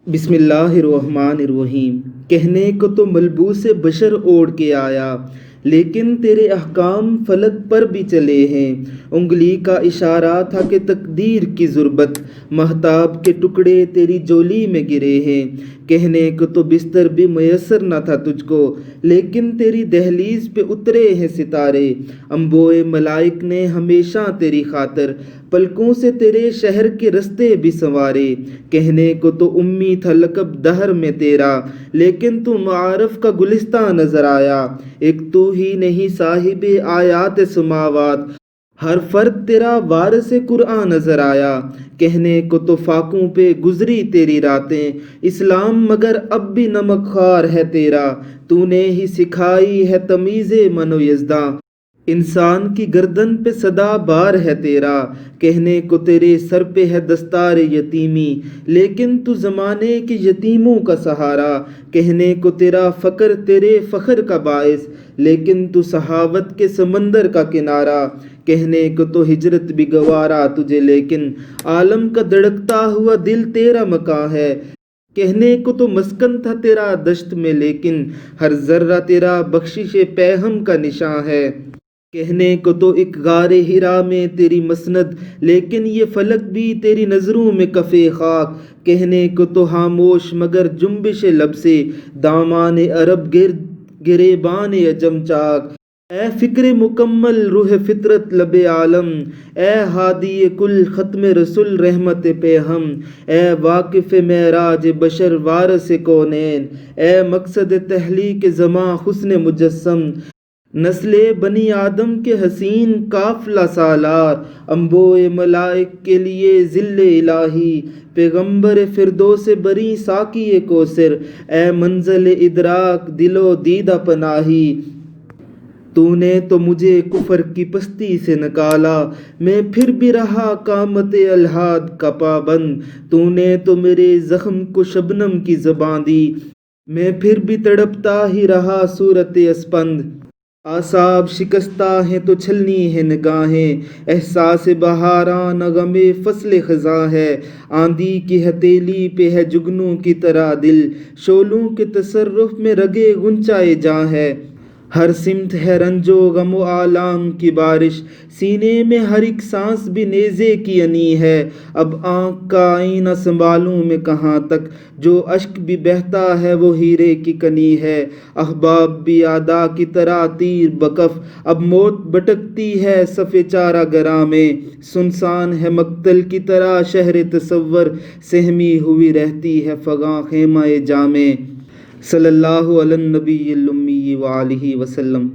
بسم اللہ الرحمن الرحیم۔ کہنے کو تو ملبوس بشر اوڑھ کے آیا، لیکن تیرے احکام فلک پر بھی چلے ہیں۔ انگلی کا اشارہ تھا کہ تقدیر کی ضربت، مہتاب کے ٹکڑے تیری جولی میں گرے ہیں۔ کہنے کو تو بستر بھی میسر نہ تھا تجھ کو، لیکن تیری دہلیز پہ اترے ہیں ستارے۔ انبوئے ملائک نے ہمیشہ تیری خاطر پلکوں سے تیرے شہر کے رستے بھی سنوارے۔ کہنے کو تو امی تھا لقب دہر میں تیرا، لیکن تو معارف کا گلستان نظر آیا۔ ایک تو ہی نہیں صاحب آیات سماوات، ہر فرد تیرا وارث قرآن نظر آیا۔ کہنے کو تو فاقوں پہ گزری تیری راتیں، اسلام مگر اب بھی نمک خوار ہے تیرا۔ تو نے ہی سکھائی ہے تمیز من و یزداں، انسان کی گردن پہ صدا بار ہے تیرا۔ کہنے کو تیرے سر پہ ہے دستار یتیمی، لیکن تو زمانے کے یتیموں کا سہارا۔ کہنے کو تیرا فقر تیرے فخر کا باعث، لیکن تو سخاوت کے سمندر کا کنارہ۔ کہنے کو تو ہجرت بھی گوارا تجھے، لیکن عالم کا دھڑکتا ہوا دل تیرا مکاں ہے۔ کہنے کو تو مسکن تھا تیرا دشت میں، لیکن ہر ذرہ تیرا بخشش پیغام کا نشاں ہے۔ کہنے کو تو ایک غار ہرا میں تیری مسند، لیکن یہ فلک بھی تیری نظروں میں کف خاک۔ کہنے کو تو خاموش مگر جنبش لب سے دامان عرب گریبان عجم چاک۔ اے فکر مکمل روح فطرت لب عالم، اے ہادی کل ختم رسل رحمت پہ ہم، اے واقف معراج بشر وارث کونین، اے مقصد تحلیق زماں حسن مجسم، نسل بنی آدم کے حسین قافلہ سالار۔ انبوئے ملائک کے لیے ظل الہی، پیغمبر فردوس بری ساقی کوثر، اے منزل ادراک دل و دیدہ پناہی۔ تو نے تو مجھے کفر کی پستی سے نکالا، میں پھر بھی رہا قامت الحاد کا پابند۔ تو نے تو میرے زخم کو شبنم کی زباں دی، میں پھر بھی تڑپتا ہی رہا صورت اسپند۔ اعصاب شکستہ ہیں تو چھلنی ہیں نگاہیں، احساس بہاراں نہ غم فصل خزاں ہے۔ آندھی کی ہتھیلی پہ ہے جگنوں کی طرح دل، شعلوں کے تصرف میں رگے غنچۂ جاں ہے۔ ہر سمت ہے رنج و غم و آلام کی بارش، سینے میں ہر ایک سانس بھی نیزے کی انی ہے۔ اب آنکھ کا آئینہ سنبھالوں میں کہاں تک، جو اشک بھی بہتا ہے وہ ہیرے کی کنی ہے۔ احباب بھی اعداء کی طرح تیر بکف، اب موت بھٹکتی ہے صف چارہ گراں میں۔ سنسان ہے مقتل کی طرح شہر تصور، سہمی ہوئی رہتی ہے فغاں خیمہ جاں میں۔ صلی اللہ علی النبی الامی وآلہ وسلم۔